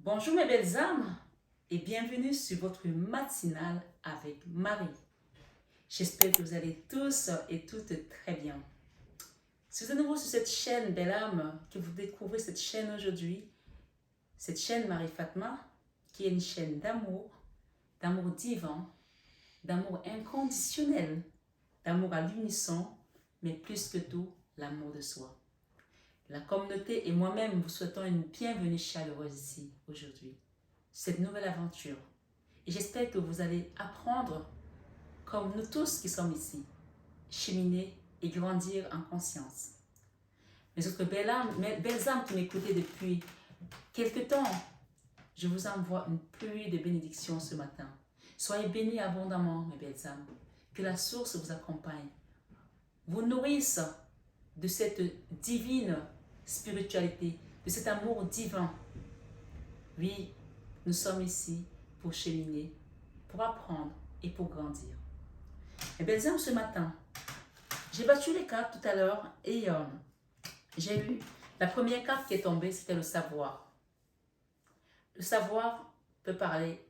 Bonjour mes belles âmes et bienvenue sur votre matinale avec Marie. J'espère que vous allez tous et toutes très bien. Si vous êtes nouveau sur cette chaîne Belle Âme, que vous découvrez cette chaîne aujourd'hui, cette chaîne Marie Fatma, qui est une chaîne d'amour divin, d'amour inconditionnel, d'amour à l'unisson, mais plus que tout, l'amour de soi. La communauté et moi-même vous souhaitons une bienvenue chaleureuse ici aujourd'hui, cette nouvelle aventure. Et j'espère que vous allez apprendre, comme nous tous qui sommes ici, cheminer et grandir en conscience. Mes autres belles âmes qui m'écoutez depuis quelque temps, je vous envoie une pluie de bénédictions ce matin. Soyez bénis abondamment, mes belles âmes. Que la source vous accompagne, vous nourrisse de cette divine spiritualité, de cet amour divin. Oui, nous sommes ici pour cheminer, pour apprendre et pour grandir. Et bien, ce matin, j'ai battu les cartes tout à l'heure et j'ai eu la première carte qui est tombée, c'était le savoir. Le savoir peut parler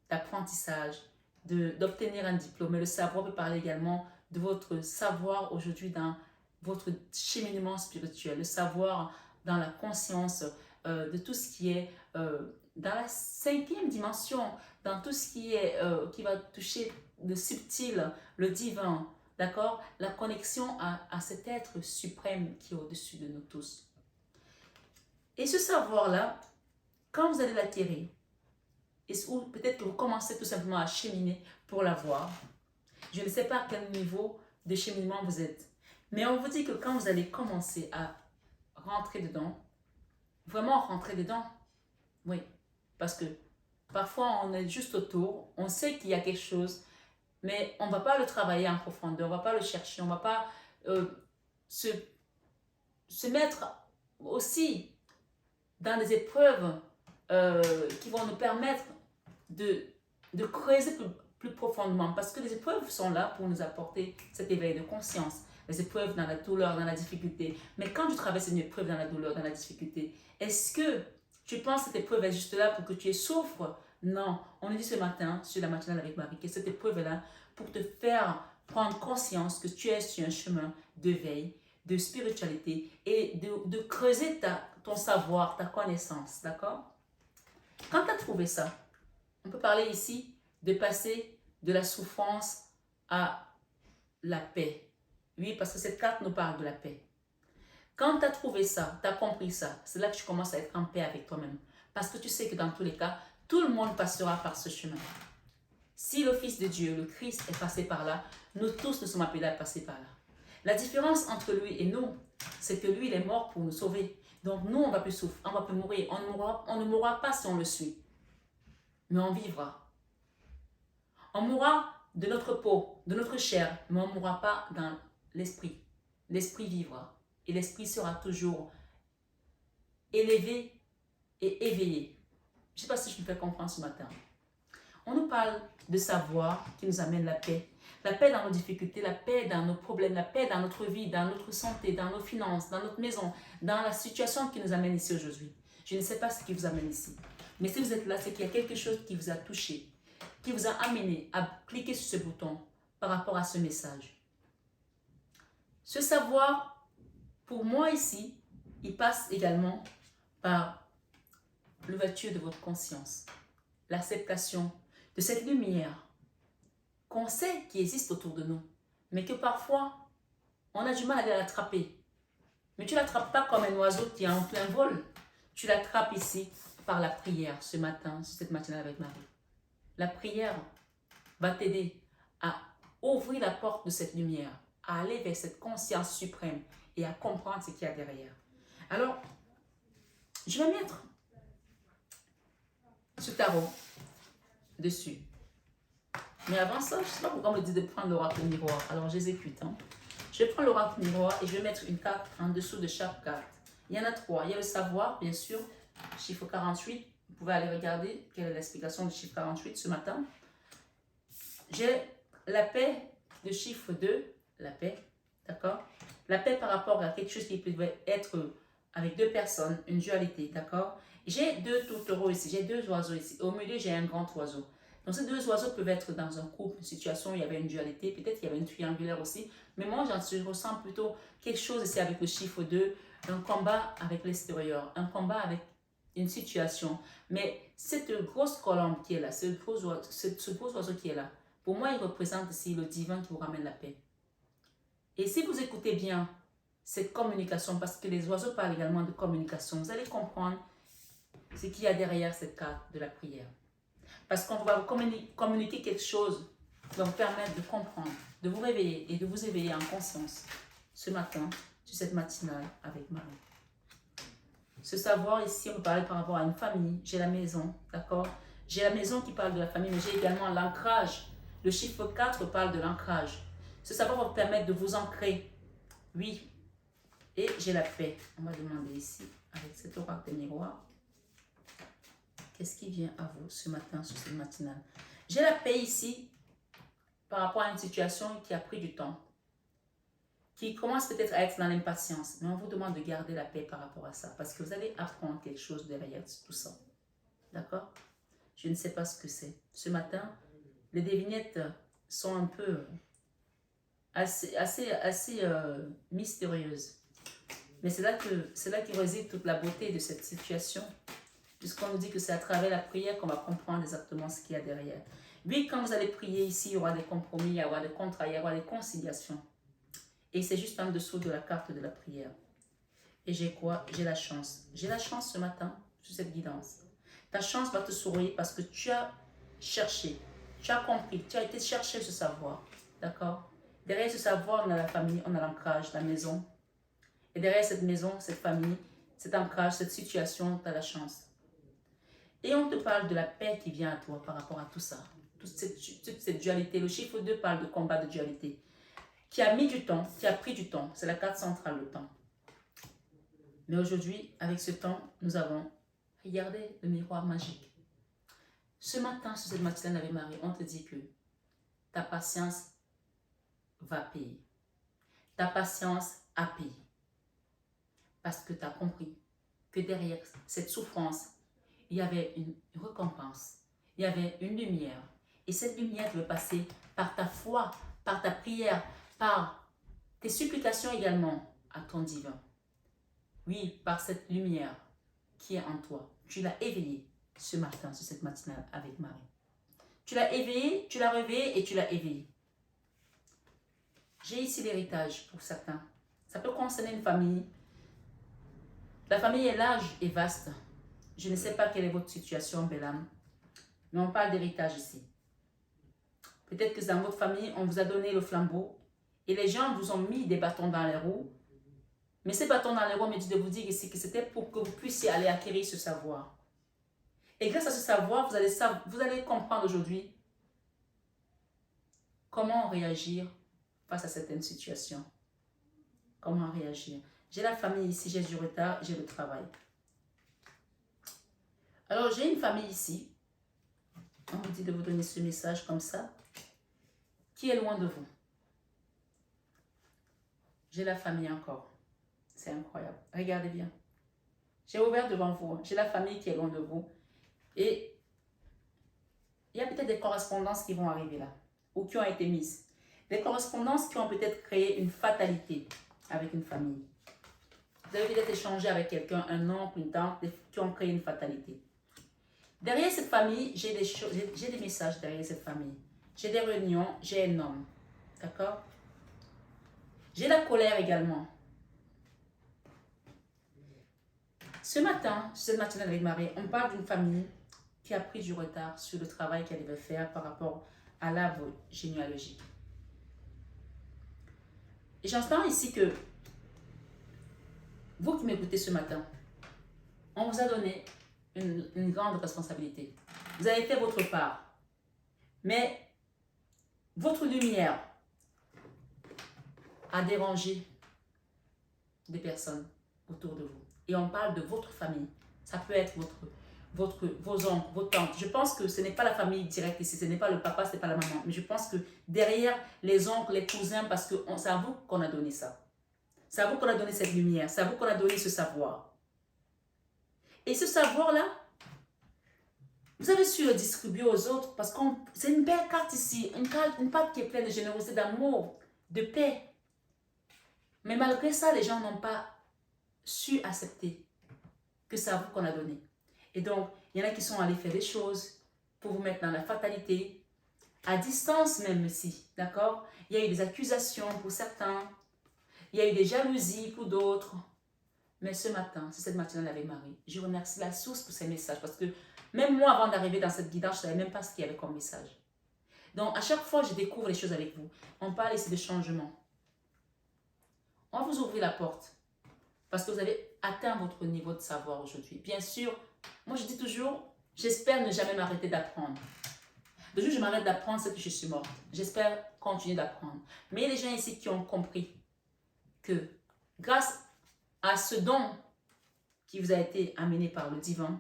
d'apprentissage, d'obtenir un diplôme, mais le savoir peut parler également de votre savoir aujourd'hui dans votre cheminement spirituel, le savoir dans la conscience de tout ce qui est dans la cinquième dimension, dans tout ce qui est qui va toucher le subtil, le divin, d'accord? La connexion à cet être suprême qui est au-dessus de nous tous. Et ce savoir-là, quand vous allez l'acquérir, ou peut-être que vous commencez tout simplement à cheminer pour l'avoir, je ne sais pas à quel niveau de cheminement vous êtes, mais on vous dit que quand vous allez commencer à rentrer dedans, vraiment rentrer dedans, oui, parce que parfois on est juste autour, on sait qu'il y a quelque chose, mais on ne va pas le travailler en profondeur, on ne va pas le chercher, on ne va pas se mettre aussi dans des épreuves qui vont nous permettre de creuser plus profondément, parce que les épreuves sont là pour nous apporter cet éveil de conscience, les épreuves dans la douleur, dans la difficulté. Mais quand tu traverses une épreuve dans la douleur, dans la difficulté, est-ce que tu penses que cette épreuve est juste là pour que tu souffres? Non, on nous dit ce matin, sur la matinale avec Marie, que cette épreuve est là pour te faire prendre conscience que tu es sur un chemin d'éveil, de spiritualité et de creuser ton savoir, ta connaissance, d'accord? Quand tu as trouvé ça, on peut parler ici de passer de la souffrance à la paix. Oui, parce que cette carte nous parle de la paix. Quand tu as trouvé ça, tu as compris ça, c'est là que tu commences à être en paix avec toi-même. Parce que tu sais que dans tous les cas, tout le monde passera par ce chemin. Si le Fils de Dieu, le Christ, est passé par là, nous tous nous sommes appelés à passer par là. La différence entre lui et nous, c'est que lui, il est mort pour nous sauver. Donc nous, on ne va plus souffrir, on ne va plus mourir. On ne mourra pas si on le suit. Mais on vivra. On mourra de notre peau, de notre chair, mais on ne mourra pas dans l'esprit. L'esprit vivra. Et l'esprit sera toujours élevé et éveillé. Je ne sais pas si je me fais comprendre ce matin. On nous parle de savoir qui nous amène la paix. La paix dans nos difficultés, la paix dans nos problèmes, la paix dans notre vie, dans notre santé, dans nos finances, dans notre maison, dans la situation qui nous amène ici aujourd'hui. Je ne sais pas ce qui vous amène ici. Mais si vous êtes là, c'est qu'il y a quelque chose qui vous a touché, qui vous a amené à cliquer sur ce bouton par rapport à ce message. Ce savoir, pour moi ici, il passe également par l'ouverture de votre conscience, l'acceptation de cette lumière qu'on sait qui existe autour de nous, mais que parfois, on a du mal à l'attraper. Mais tu ne l'attrapes pas comme un oiseau qui est en plein vol. Tu l'attrapes ici par la prière ce matin, sur cette matinale avec Marie. La prière va t'aider à ouvrir la porte de cette lumière, à aller vers cette conscience suprême et à comprendre ce qu'il y a derrière. Alors, je vais mettre ce tarot dessus. Mais avant ça, je ne sais pas pourquoi on me dit de prendre l'oracle miroir. Alors, j'exécute. Je vais prendre l'oracle miroir et je vais mettre une carte en dessous de chaque carte. Il y en a 3. Il y a le savoir, bien sûr, chiffre 48. Vous pouvez aller regarder quelle est l'explication du chiffre 48 ce matin. J'ai la paix, le chiffre 2, la paix, d'accord? La paix par rapport à quelque chose qui pouvait être avec deux personnes, une dualité, d'accord? J'ai deux tourtereaux ici, j'ai deux oiseaux ici. Au milieu, j'ai un grand oiseau. Donc, ces deux oiseaux peuvent être dans un couple, une situation où il y avait une dualité, peut-être qu'il y avait une triangulaire aussi. Mais moi, je ressens plutôt quelque chose ici avec le chiffre 2, un combat avec l'extérieur, un combat avec une situation. Mais cette grosse colombe qui est là, ce gros oiseau qui est là, pour moi, il représente ici le divin qui vous ramène la paix. Et si vous écoutez bien cette communication, parce que les oiseaux parlent également de communication, vous allez comprendre ce qu'il y a derrière cette carte de la prière. Parce qu'on va vous communiquer quelque chose qui va vous permettre de comprendre, de vous réveiller et de vous éveiller en conscience ce matin, sur cette matinale avec Marie. Ce savoir ici, on parle par rapport à une famille, j'ai la maison, d'accord? J'ai la maison qui parle de la famille, mais j'ai également l'ancrage. Le chiffre 4 parle de l'ancrage. Ce savoir va vous permettre de vous ancrer. Oui. Et j'ai la paix. On va demander ici, avec cet oracle des miroirs, qu'est-ce qui vient à vous ce matin, sur cette matinale? J'ai la paix ici, par rapport à une situation qui a pris du temps, qui commence peut-être à être dans l'impatience, mais on vous demande de garder la paix par rapport à ça, parce que vous allez apprendre quelque chose derrière tout ça. D'accord? Je ne sais pas ce que c'est. Ce matin, les devinettes sont un peu assez mystérieuses. Mais c'est là que réside toute la beauté de cette situation, puisqu'on nous dit que c'est à travers la prière qu'on va comprendre exactement ce qu'il y a derrière. Oui, quand vous allez prier ici, il y aura des compromis, il y aura des contrats, il y aura des conciliations. Et c'est juste en dessous de la carte de la prière. Et j'ai quoi? J'ai la chance. J'ai la chance ce matin, sur cette guidance. Ta chance va te sourire parce que tu as cherché, tu as compris, tu as été chercher ce savoir. D'accord? Derrière ce savoir, on a la famille, on a l'ancrage, la maison. Et derrière cette maison, cette famille, cet ancrage, cette situation, tu as la chance. Et on te parle de la paix qui vient à toi par rapport à tout ça. Toute cette dualité. Le chiffre 2 parle de combat de dualité. Qui a mis du temps, qui a pris du temps. C'est la carte centrale, le temps. Mais aujourd'hui, avec ce temps, nous avons regardé le miroir magique. Ce matin, sur cette matinale avec Marie, on te dit que ta patience va payer. Ta patience a payé. Parce que tu as compris que derrière cette souffrance, il y avait une récompense. Il y avait une lumière. Et cette lumière veut passer par ta foi, par ta prière, par tes supplications également à ton divin. Oui, par cette lumière qui est en toi. Tu l'as éveillée ce matin, sur cette matinale avec Marie. Tu l'as éveillée, tu l'as réveillée et tu l'as éveillée. J'ai ici l'héritage pour certains. Ça peut concerner une famille. La famille est large et vaste. Je ne sais pas quelle est votre situation, belle âme. Mais on parle d'héritage ici. Peut-être que dans votre famille, on vous a donné le flambeau et les gens vous ont mis des bâtons dans les roues. Mais ces bâtons dans les roues me disent de vous dire ici que c'était pour que vous puissiez aller acquérir ce savoir. Et grâce à ce savoir, vous allez comprendre aujourd'hui comment réagir face à certaines situations. Comment réagir. J'ai la famille ici, j'ai du retard, j'ai le travail. Alors, j'ai une famille ici. On vous dit de vous donner ce message comme ça. Qui est loin de vous. J'ai la famille encore. C'est incroyable. Regardez bien. J'ai ouvert devant vous. J'ai la famille qui est loin de vous. Et il y a peut-être des correspondances qui vont arriver là. Ou qui ont été mises. Des correspondances qui ont peut-être créé une fatalité avec une famille. Vous avez peut-être échangé avec quelqu'un, un oncle, une tante, qui ont créé une fatalité. Derrière cette famille, j'ai des messages derrière cette famille. J'ai des réunions, j'ai un homme. D'accord? J'ai la colère également. Ce matin, cette matinale avec Marie, on parle d'une famille qui a pris du retard sur le travail qu'elle devait faire par rapport à l'arbre généalogique. Et j'entends ici que vous qui m'écoutez ce matin, on vous a donné une grande responsabilité. Vous avez fait votre part. Mais votre lumière a dérangé des personnes autour de vous. Et on parle de votre famille. Ça peut être vos oncles, vos tantes. Je pense que ce n'est pas la famille directe ici. Ce n'est pas le papa, ce n'est pas la maman. Mais je pense que derrière les oncles, les cousins, parce que c'est à vous qu'on a donné ça. C'est à vous qu'on a donné cette lumière. C'est à vous qu'on a donné ce savoir. Et ce savoir-là, vous avez su le distribuer aux autres parce que c'est une belle carte ici. Une carte qui est pleine de générosité, d'amour, de paix. Mais malgré ça, les gens n'ont pas su accepter que c'est à vous qu'on a donné. Et donc, il y en a qui sont allés faire des choses pour vous mettre dans la fatalité, à distance même aussi, d'accord? Il y a eu des accusations pour certains, il y a eu des jalousies pour d'autres. Mais ce matin, c'est cette matinale avec Marie, je remercie la source pour ces messages parce que même moi, avant d'arriver dans cette guidance, je ne savais même pas ce qu'il y avait comme message. Donc, à chaque fois, je découvre les choses avec vous. On parle ici de changement. On va vous ouvrir la porte parce que vous avez atteint votre niveau de savoir aujourd'hui. Bien sûr, moi je dis toujours, j'espère ne jamais m'arrêter d'apprendre. Le jour où je m'arrête d'apprendre, c'est que je suis morte. J'espère continuer d'apprendre. Mais il y a des gens ici qui ont compris que grâce à ce don qui vous a été amené par le divin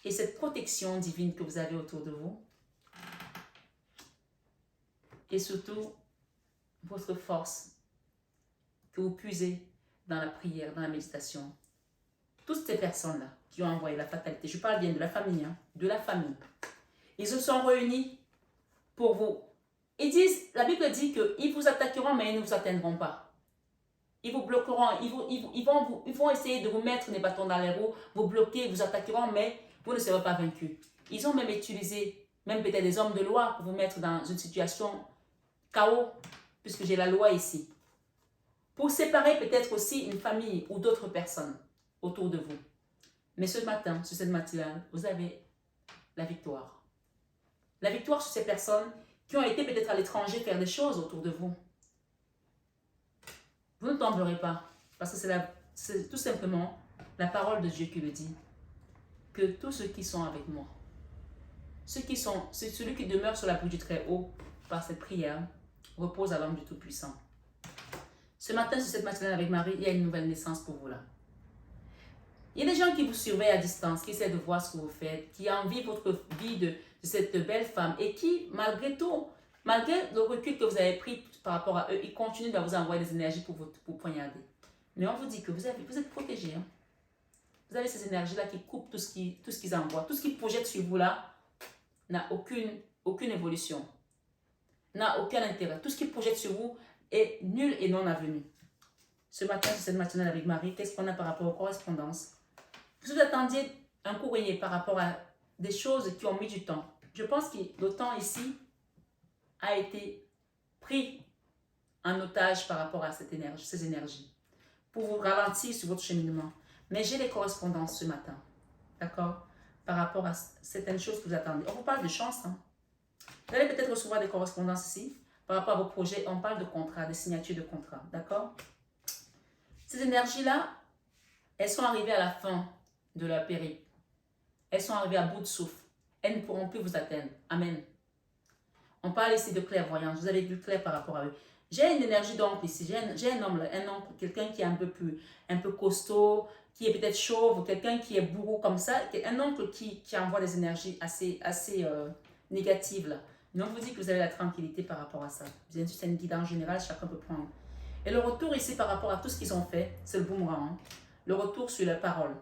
et cette protection divine que vous avez autour de vous, et surtout votre force que vous puisez dans la prière, dans la méditation. Toutes ces personnes-là qui ont envoyé la fatalité, je parle bien de la famille, de la famille, ils se sont réunis pour vous. Ils disent, la Bible dit qu'ils vous attaqueront, mais ils ne vous atteindront pas. Ils vous bloqueront, ils vont essayer de vous mettre des bâtons dans les roues, vous bloquer, vous attaqueront, mais vous ne serez pas vaincus. Ils ont même utilisé, même peut-être des hommes de loi pour vous mettre dans une situation chaos, puisque j'ai la loi ici. Pour séparer peut-être aussi une famille ou d'autres personnes autour de vous. Mais ce matin, sur cette matinale, vous avez la victoire. La victoire sur ces personnes qui ont été peut-être à l'étranger faire des choses autour de vous. Vous ne tomberez pas, parce que c'est tout simplement la parole de Dieu qui le dit, que tous ceux qui sont avec moi, c'est celui qui demeure sur la bouche du Très-Haut par cette prière, repose à l'homme du Tout-Puissant. Ce matin, sur cette matinale avec Marie, il y a une nouvelle naissance pour vous là. Il y a des gens qui vous surveillent à distance, qui essaient de voir ce que vous faites, qui envient votre vie de cette belle femme et qui, malgré tout, malgré le recul que vous avez pris par rapport à eux, ils continuent de vous envoyer des énergies pour poignarder. Mais on vous dit que vous êtes protégés. Hein? Vous avez ces énergies-là qui coupent tout ce qu'ils envoient. Tout ce qu'ils projettent sur vous là n'a aucune évolution, n'a aucun intérêt. Tout ce qu'ils projettent sur vous est nul et non avenu. Ce matin, sur cette matinale avec Marie, qu'est-ce qu'on a par rapport aux correspondances? Vous attendiez un courrier par rapport à des choses qui ont mis du temps. Je pense que le temps ici a été pris en otage par rapport à ces énergies pour vous ralentir sur votre cheminement. Mais j'ai les correspondances ce matin, d'accord? Par rapport à certaines choses que vous attendez. On vous parle de chance. Hein? Vous allez peut-être recevoir des correspondances ici par rapport à vos projets. On parle de contrats, de signatures de contrats, d'accord? Ces énergies-là, elles sont arrivées à la fin de leur périple. Elles sont arrivées à bout de souffle. Elles ne pourront plus vous atteindre. Amen. On parle ici de clairvoyance. Vous avez vu clair par rapport à eux. J'ai une énergie d'oncle ici. J'ai un homme, quelqu'un qui est un peu costaud, qui est peut-être chauve, ou quelqu'un qui est bourreau comme ça. Un oncle qui envoie des énergies assez négatives là. Mais on vous dit que vous avez la tranquillité par rapport à ça. Bien sûr, c'est une guidance générale, chacun peut prendre. Et le retour ici par rapport à tout ce qu'ils ont fait, c'est le boomerang. Hein? Le retour sur leurs paroles.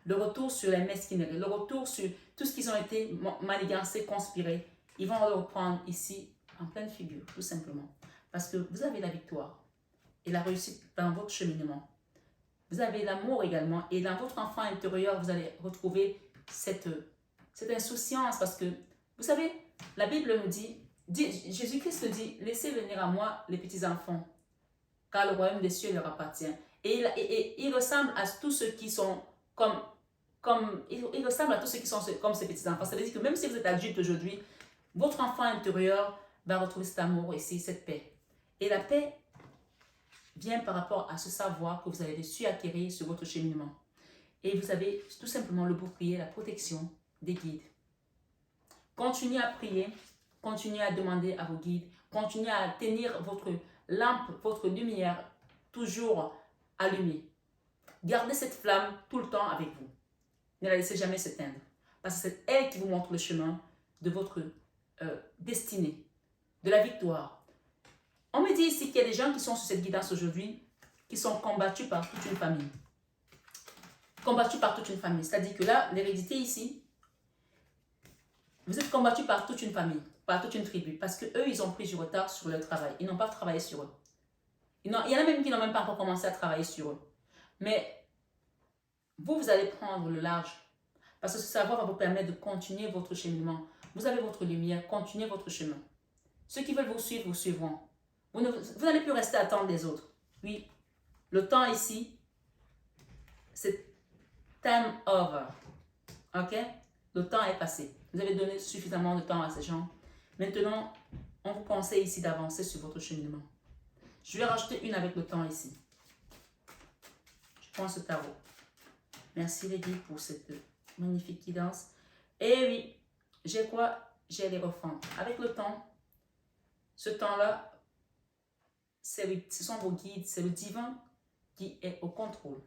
Le retour sur les mesquineries. Le retour sur tout ce qu'ils ont été manigancés, conspirés. Ils vont le reprendre ici en pleine figure, tout simplement. Parce que vous avez la victoire et la réussite dans votre cheminement. Vous avez l'amour également. Et dans votre enfant intérieur, vous allez retrouver cette insouciance. Parce que, vous savez, la Bible nous dit Jésus-Christ dit, laissez venir à moi les petits-enfants, car le royaume des cieux leur appartient. Et il ressemble à tous ceux qui sont il ressemble à tous ceux qui sont comme ces petits-enfants. Ça veut dire que même si vous êtes adulte aujourd'hui, votre enfant intérieur va retrouver cet amour ici, cette paix. Et la paix vient par rapport à ce savoir que vous avez su acquérir sur votre cheminement. Et vous avez tout simplement le bouclier, la protection des guides. Continuez à prier, continuez à demander à vos guides, continuez à tenir votre lampe, votre lumière toujours allumée. Gardez cette flamme tout le temps avec vous. Ne la laissez jamais s'éteindre. Parce que c'est elle qui vous montre le chemin de votre destinée, de la victoire. On me dit ici qu'il y a des gens qui sont sur cette guidance aujourd'hui, qui sont combattus par toute une famille. Combattus par toute une famille. C'est-à-dire que là, l'hérédité ici, vous êtes combattus par toute une famille, par toute une tribu, parce qu'eux, ils ont pris du retard sur leur travail. Ils n'ont pas travaillé sur eux. Il y en a même qui n'ont même pas encore commencé à travailler sur eux. Mais vous allez prendre le large. Parce que ce savoir va vous permettre de continuer votre cheminement. Vous avez votre lumière, continuez votre chemin. Ceux qui veulent vous suivre, vous suivront. Vous n'allez plus rester à attendre les autres. Oui, le temps ici, c'est time over. Ok? Le temps est passé. Vous avez donné suffisamment de temps à ces gens. Maintenant, on vous conseille ici d'avancer sur votre cheminement. Je vais rajouter une avec le temps ici. Je prends ce tarot. Merci Lady pour cette magnifique guidance. Et oui, j'ai quoi? J'ai les refrains. Avec le temps, ce temps-là, ce sont vos guides, c'est le divin qui est au contrôle.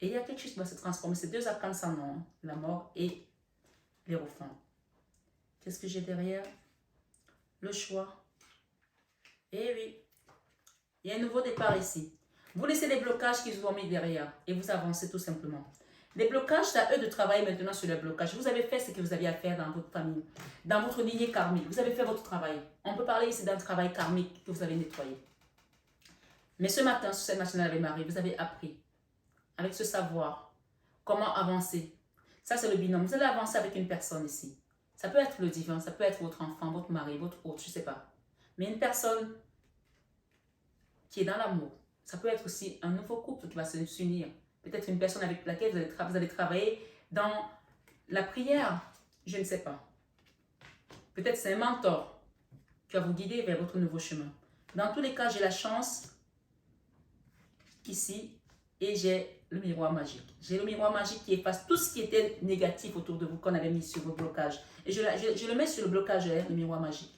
Et il y a quelque chose qui va se transformer. Ces deux arcanes sans nom, la mort et les refrains. Qu'est-ce que j'ai derrière? Le choix. Et oui, il y a un nouveau départ ici. Vous laissez les blocages qui vous ont mis derrière et vous avancez tout simplement. Les blocages, c'est à eux de travailler maintenant sur les blocages. Vous avez fait ce que vous aviez à faire dans votre famille, dans votre lignée karmique. Vous avez fait votre travail. On peut parler ici d'un travail karmique que vous avez nettoyé. Mais ce matin, sur cette matinale avec Marie, vous avez appris, avec ce savoir, comment avancer. Ça, c'est le binôme. Vous allez avancer avec une personne ici. Ça peut être le divin, ça peut être votre enfant, votre mari, votre autre, je ne sais pas. Mais une personne qui est dans l'amour. Ça peut être aussi un nouveau couple qui va s'unir. Peut-être une personne avec laquelle vous allez travailler dans la prière. Je ne sais pas. Peut-être c'est un mentor qui va vous guider vers votre nouveau chemin. Dans tous les cas, j'ai la chance ici et j'ai le miroir magique. J'ai le miroir magique qui efface tout ce qui était négatif autour de vous qu'on avait mis sur vos blocages. Et je le mets sur le blocage, le miroir magique.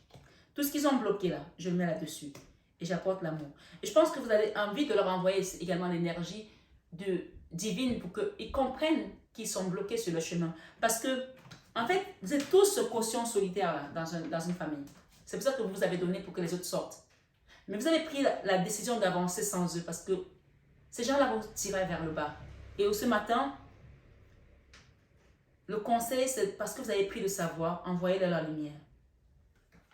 Tout ce qu'ils ont bloqué là, je le mets là-dessus. Et j'apporte l'amour. Et je pense que vous avez envie de leur envoyer également l'énergie divine pour qu'ils comprennent qu'ils sont bloqués sur le chemin. Parce que, en fait, vous êtes tous ce quotient solitaire là, dans une famille. C'est pour ça que vous avez donné pour que les autres sortent. Mais vous avez pris la décision d'avancer sans eux parce que ces gens-là vont vous tirer vers le bas. Et ce matin, le conseil, c'est parce que vous avez pris le savoir, envoyez-leur la lumière.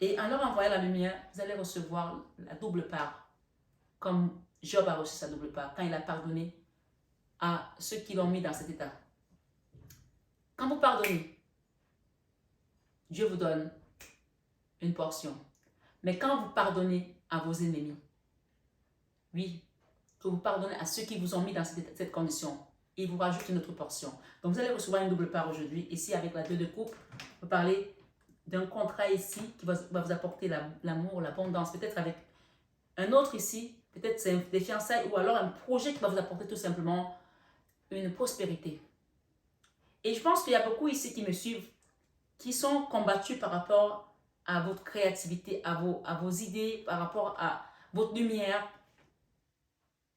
Et en leur envoyant la lumière, vous allez recevoir la double part. Comme Job a reçu sa double part quand il a pardonné à ceux qui l'ont mis dans cet état. Quand vous pardonnez, Dieu vous donne une portion. Mais quand vous pardonnez à vos ennemis, oui, que vous pardonnez à ceux qui vous ont mis dans cette condition, il vous rajoute une autre portion. Donc vous allez recevoir une double part aujourd'hui. Ici, avec la 2 de coupe, vous parlez d'un contrat ici qui va vous apporter l'amour, l'abondance. Peut-être avec un autre ici, peut-être c'est des fiançailles ou alors un projet qui va vous apporter tout simplement une prospérité. Et je pense qu'il y a beaucoup ici qui me suivent, qui sont combattus par rapport à votre créativité, à vos idées, par rapport à votre lumière.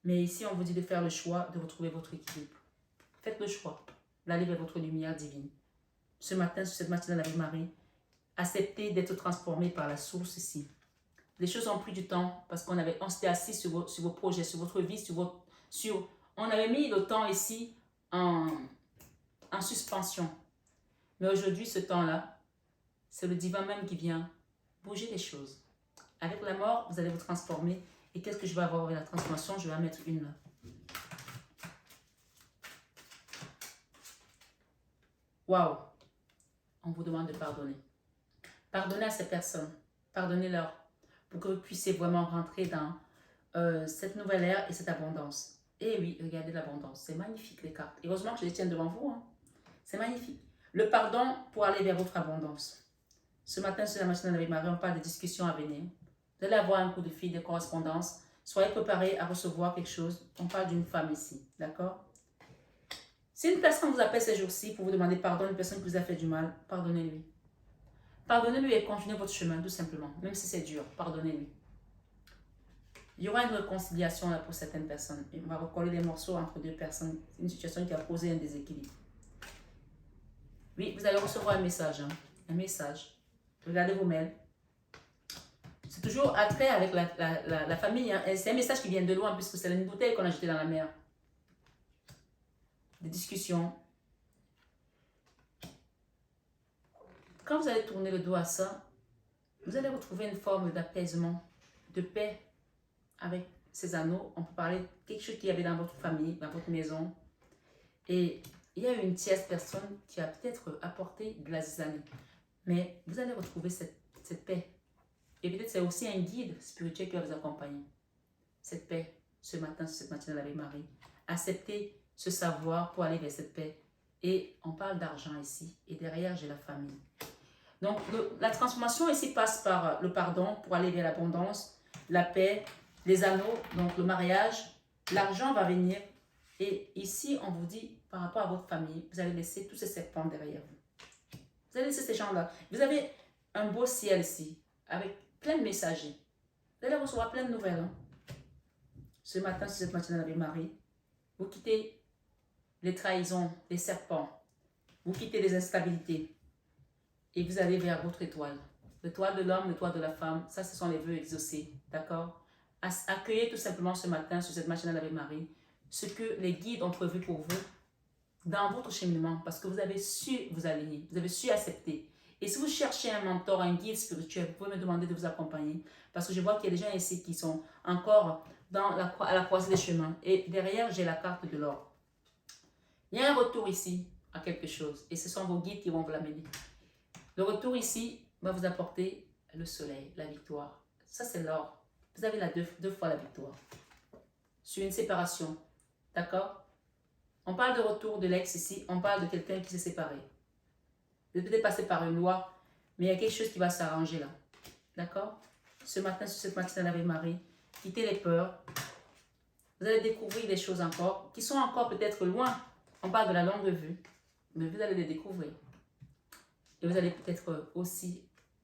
Mais ici, on vous dit de faire le choix de retrouver votre équilibre. Faites le choix d'aller vers votre lumière divine. Ce matin, sur cette matinale avec Marie, acceptez d'être transformé par la source ici. Les choses ont pris du temps parce qu'on s'était assis sur vos projets, sur votre vie, on avait mis le temps ici en suspension. Mais aujourd'hui, ce temps-là, c'est le divin même qui vient bouger les choses. Avec la mort, vous allez vous transformer. Et qu'est-ce que je vais avoir avec la transformation? Je vais en mettre une là. Waouh! On vous demande de pardonner. Pardonnez à ces personnes. Pardonnez-leur pour que vous puissiez vraiment rentrer dans cette nouvelle ère et cette abondance. Et oui, regardez l'abondance. C'est magnifique les cartes. Heureusement que je les tiens devant vous. Hein. C'est magnifique. Le pardon pour aller vers votre abondance. Ce matin, sur la machine avec Marie, on parle de discussions à venir. Vous allez avoir un coup de fil, de correspondance. Soyez préparés à recevoir quelque chose. On parle d'une femme ici. D'accord? Si une personne vous appelle ces jours-ci pour vous demander pardon, une personne qui vous a fait du mal, pardonnez-lui. Pardonnez-lui et continuez votre chemin, tout simplement. Même si c'est dur, pardonnez-lui. Il y aura une réconciliation là pour certaines personnes. On va recoller les morceaux entre deux personnes. C'est une situation qui a causé un déséquilibre. Oui, vous allez recevoir un message. Un message. Regardez vos mails. C'est toujours toujours attrait avec la famille. Hein. C'est un message qui vient de loin, puisque c'est une bouteille qu'on a jetée dans la mer. Des discussions. Quand vous allez tourner le dos à ça, vous allez retrouver une forme d'apaisement, de paix avec ces anneaux. On peut parler de quelque chose qu'il y avait dans votre famille, dans votre maison. Et il y a une tierce personne qui a peut-être apporté de la zizanie. Mais vous allez retrouver cette paix. Et peut-être c'est aussi un guide spirituel qui va vous accompagner. Cette paix, ce matin, cette matinale avec Marie. Acceptez ce savoir pour aller vers cette paix. Et on parle d'argent ici. Et derrière, j'ai la famille. Donc, la transformation ici passe par le pardon pour aller vers l'abondance, la paix, les anneaux, donc le mariage. L'argent va venir. Et ici, on vous dit, par rapport à votre famille, vous allez laisser tous ces serpents derrière vous. Vous allez laisser ces gens-là. Vous avez un beau ciel ici, avec plein de messagers. Vous allez recevoir plein de nouvelles. Hein. Ce matin, sur cette matinale avec Marie, vous quittez les trahisons, les serpents. Vous quittez les instabilités. Et vous allez vers votre étoile. L'étoile de l'homme, l'étoile de la femme. Ça, ce sont les vœux exaucés. D'accord? Accueillez tout simplement ce matin, sur cette matinale avec Marie, ce que les guides ont prévu pour vous dans votre cheminement. Parce que vous avez su vous aligner. Vous avez su accepter. Et si vous cherchez un mentor, un guide spirituel, vous pouvez me demander de vous accompagner. Parce que je vois qu'il y a des gens ici qui sont encore à la croisée des chemins. Et derrière, j'ai la carte de l'or. Il y a un retour ici à quelque chose. Et ce sont vos guides qui vont vous l'amener. Le retour ici va vous apporter le soleil, la victoire. Ça, c'est l'or. Vous avez deux fois la victoire. Sur une séparation. D'accord? On parle de retour de l'ex ici. On parle de quelqu'un qui s'est séparé. Vous êtes peut-être passé par une loi, mais il y a quelque chose qui va s'arranger là. D'accord? Ce matin, sur cette matinale avec Marie, quittez les peurs. Vous allez découvrir des choses encore, qui sont encore peut-être loin. On parle de la longue vue, mais vous allez les découvrir. Et vous allez peut-être aussi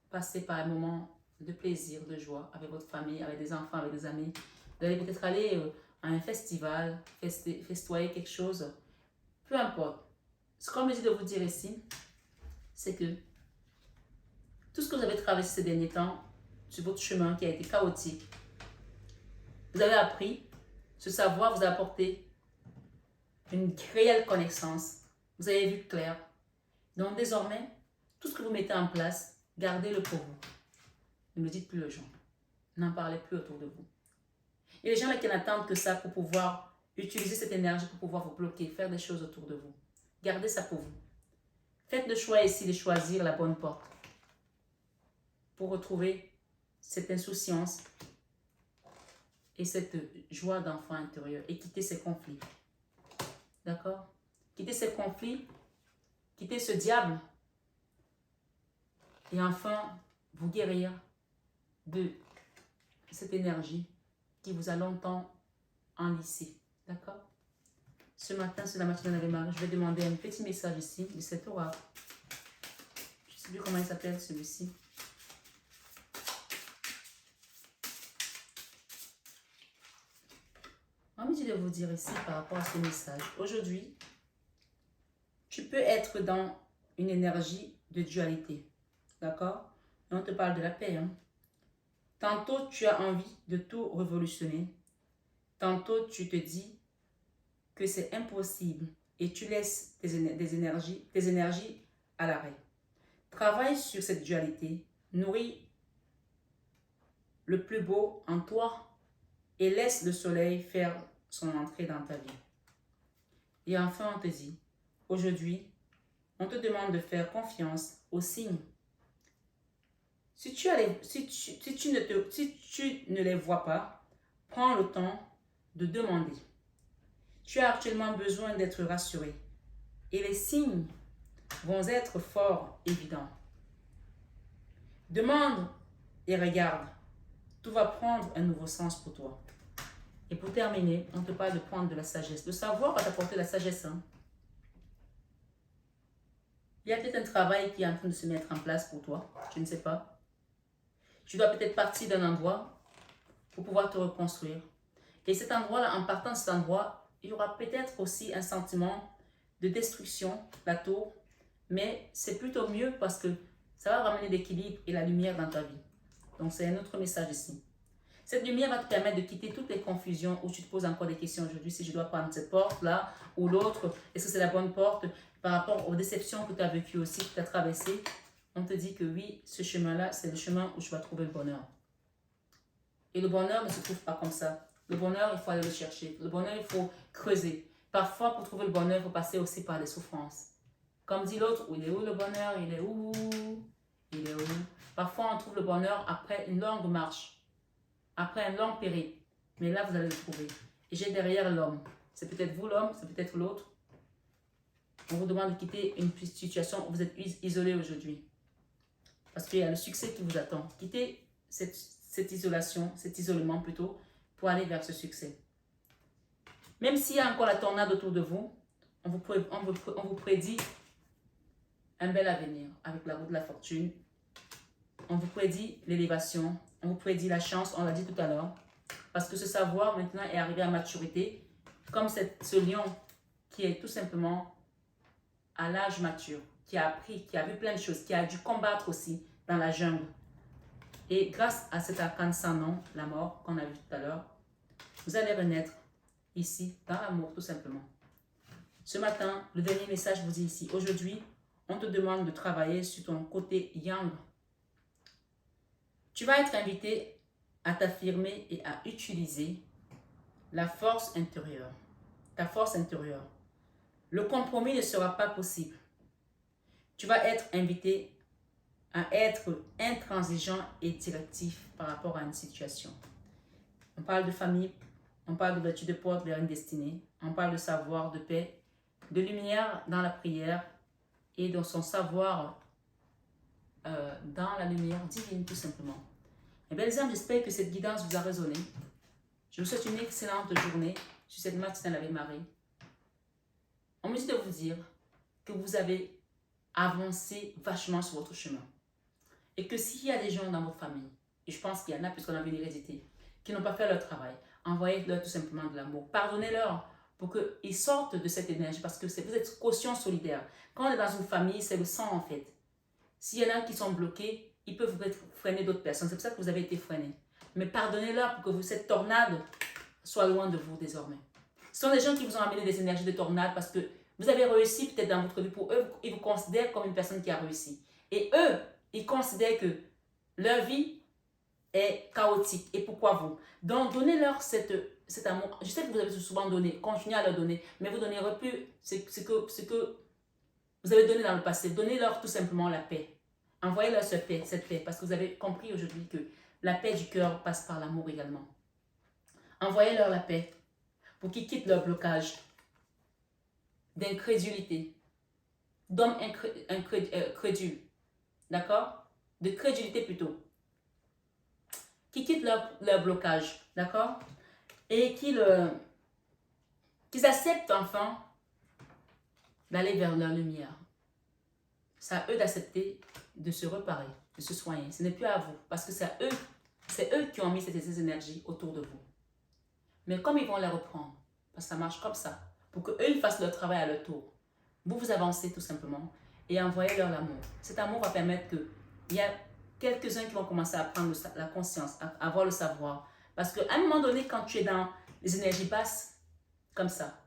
passer par un moment de plaisir, de joie avec votre famille, avec des enfants, avec des amis. Vous allez peut-être aller à un festival, festoyer quelque chose. Peu importe. Ce qu'on me dit de vous dire ici, c'est que tout ce que vous avez traversé ces derniers temps, sur votre chemin qui a été chaotique, vous avez appris, ce savoir vous a apporté une réelle connaissance. Vous avez vu clair. Donc désormais, tout ce que vous mettez en place, gardez-le pour vous. Ne le dites plus aux gens. N'en parlez plus autour de vous. Il y a des gens là qui n'attendent que ça pour pouvoir utiliser cette énergie pour pouvoir vous bloquer, faire des choses autour de vous. Gardez ça pour vous. Faites le choix ici de choisir la bonne porte pour retrouver cette insouciance et cette joie d'enfant intérieur et quitter ces conflits. D'accord? Quitter ces conflits, quitter ce diable et enfin vous guérir de cette énergie qui vous a longtemps enlissé. D'accord? Ce matin, c'est la matinale avec Marie. Je vais demander un petit message ici de cet oracle. Je ne sais plus comment il s'appelle celui-ci. On me dit de vous dire ici par rapport à ce message. Aujourd'hui, tu peux être dans une énergie de dualité. D'accord? Et on te parle de la paix. Hein? Tantôt, tu as envie de tout révolutionner. Tantôt, tu te dis que c'est impossible et tu laisses tes énergies à l'arrêt. Travaille sur cette dualité. Nourris le plus beau en toi et laisse le soleil faire son entrée dans ta vie. Et enfin, on te dit, aujourd'hui, on te demande de faire confiance aux signes. Si tu ne les vois pas, prends le temps de demander. Tu as actuellement besoin d'être rassuré. Et les signes vont être fort évidents. Demande et regarde. Tout va prendre un nouveau sens pour toi. Et pour terminer, on te parle de prendre de la sagesse. Le savoir va t'apporter la sagesse. Hein? Il y a peut-être un travail qui est en train de se mettre en place pour toi. Je ne sais pas. Tu dois peut-être partir d'un endroit pour pouvoir te reconstruire. Et cet endroit-là, en partant de cet endroit, il y aura peut-être aussi un sentiment de destruction, la tour. Mais c'est plutôt mieux parce que ça va ramener l'équilibre et la lumière dans ta vie. Donc, c'est un autre message ici. Cette lumière va te permettre de quitter toutes les confusions où tu te poses encore des questions aujourd'hui. Si je dois prendre cette porte-là ou l'autre, est-ce que c'est la bonne porte? Par rapport aux déceptions que tu as vécues aussi, que tu as traversées, on te dit que oui, ce chemin-là, c'est le chemin où tu vas trouver le bonheur. Et le bonheur ne se trouve pas comme ça. Le bonheur, il faut aller le chercher. Le bonheur, il faut creuser. Parfois, pour trouver le bonheur, il faut passer aussi par des souffrances. Comme dit l'autre, il est où le bonheur? Il est où? Il est où? Parfois, on trouve le bonheur après une longue marche, après un long périple. Mais là, vous allez le trouver. Et j'ai derrière l'homme. C'est peut-être vous l'homme, c'est peut-être l'autre. On vous demande de quitter une situation où vous êtes isolé aujourd'hui. Parce qu'il y a le succès qui vous attend. Quittez cette isolation, cet isolement plutôt, pour aller vers ce succès. Même s'il y a encore la tornade autour de vous, on vous prédit un bel avenir avec la roue de la fortune. On vous prédit l'élévation, on vous prédit la chance, on l'a dit tout à l'heure. Parce que ce savoir maintenant est arrivé à maturité, comme ce lion qui est tout simplement à l'âge mature, qui a appris, qui a vu plein de choses, qui a dû combattre aussi dans la jungle. Et grâce à cet arcane sans nom, la mort, qu'on a vu tout à l'heure, vous allez renaître ici, dans l'amour tout simplement. Ce matin, le dernier message vous dit ici, aujourd'hui, on te demande de travailler sur ton côté yang. Tu vas être invité à t'affirmer et à utiliser la force intérieure, ta force intérieure. Le compromis ne sera pas possible. Tu vas être invité à être intransigeant et directif par rapport à une situation. On parle de famille, on parle d'ouverture de porte vers une destinée, on parle de savoir, de paix, de lumière dans la prière et dans son savoir dans la lumière divine tout simplement. Et bien les amis, j'espère que cette guidance vous a résonné. Je vous souhaite une excellente journée sur cette matinale avec Marie. On me dit de vous dire que vous avez avancé vachement sur votre chemin. Et que s'il y a des gens dans votre famille, et je pense qu'il y en a puisqu'on a vu l'hérédité, qui n'ont pas fait leur travail, envoyez-leur tout simplement de l'amour. Pardonnez-leur pour qu'ils sortent de cette énergie parce que vous êtes caution solidaire. Quand on est dans une famille, c'est le sang en fait. S'il y en a qui sont bloqués, ils peuvent freiner d'autres personnes. C'est pour ça que vous avez été freinés. Mais pardonnez-leur pour que cette tornade soit loin de vous désormais. Ce sont des gens qui vous ont amené des énergies de tornade parce que vous avez réussi peut-être dans votre vie. Pour eux, ils vous considèrent comme une personne qui a réussi. Et eux, ils considèrent que leur vie est chaotique. Et pourquoi vous? Donc, donnez-leur cet amour. Je sais que vous avez souvent donné. Continuez à leur donner. Mais vous ne donnerez plus ce que vous avez donné dans le passé. Donnez-leur tout simplement la paix. Envoyez-leur cette paix. Parce que vous avez compris aujourd'hui que la paix du cœur passe par l'amour également. Envoyez-leur la paix pour qu'ils quittent leur blocage d'incrédulité, d'hommes crédules. D'accord? De crédulité plutôt. Qui quittent leur blocage. D'accord? Et qu'ils acceptent enfin d'aller vers leur lumière. C'est à eux d'accepter de se reparer, de se soigner. Ce n'est plus à vous. Parce que c'est eux qui ont mis ces énergies autour de vous. Mais comme ils vont les reprendre, parce que ça marche comme ça, pour qu'eux ils fassent leur travail à leur tour, vous avancez tout simplement et envoyez-leur l'amour. Cet amour va permettre qu'il y a quelques-uns qui vont commencer à prendre la conscience, à avoir le savoir. Parce qu'à un moment donné, quand tu es dans les énergies basses, comme ça,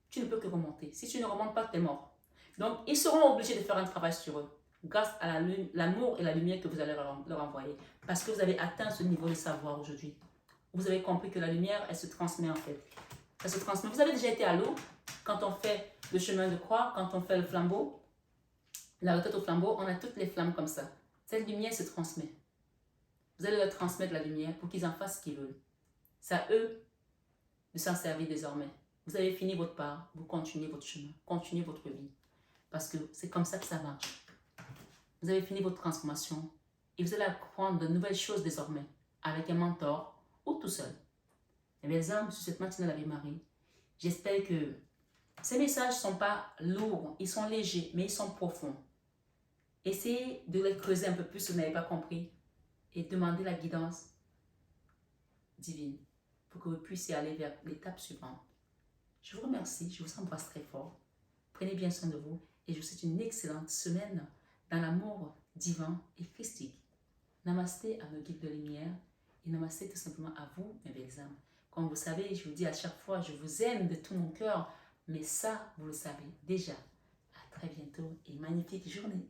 tu ne peux que remonter. Si tu ne remontes pas, tu es mort. Donc, ils seront obligés de faire un travail sur eux, grâce à l'amour et la lumière que vous allez leur envoyer. Parce que vous avez atteint ce niveau de savoir aujourd'hui. Vous avez compris que la lumière, elle se transmet en fait. Elle se transmet. Vous avez déjà été à l'eau, quand on fait le chemin de croix, quand on fait le flambeau, la retraite au flambeau, on a toutes les flammes comme ça. Cette lumière se transmet. Vous allez leur transmettre la lumière pour qu'ils en fassent ce qu'ils veulent. C'est à eux de s'en servir désormais. Vous avez fini votre part, vous continuez votre chemin, continuez votre vie. Parce que c'est comme ça que ça marche. Vous avez fini votre transformation et vous allez apprendre de nouvelles choses désormais, avec un mentor ou tout seul. Et bien, les âmes, sur cette matinale avec Marie, j'espère que ces messages ne sont pas lourds, ils sont légers, mais ils sont profonds. Essayez de les creuser un peu plus si vous n'avez pas compris et demandez la guidance divine pour que vous puissiez aller vers l'étape suivante. Je vous remercie, je vous embrasse très fort. Prenez bien soin de vous et je vous souhaite une excellente semaine dans l'amour divin et christique. Namasté à nos guides de lumière et namasté tout simplement à vous, mes belles âmes. Comme vous savez, je vous dis à chaque fois, je vous aime de tout mon cœur, mais ça, vous le savez déjà. À très bientôt et magnifique journée.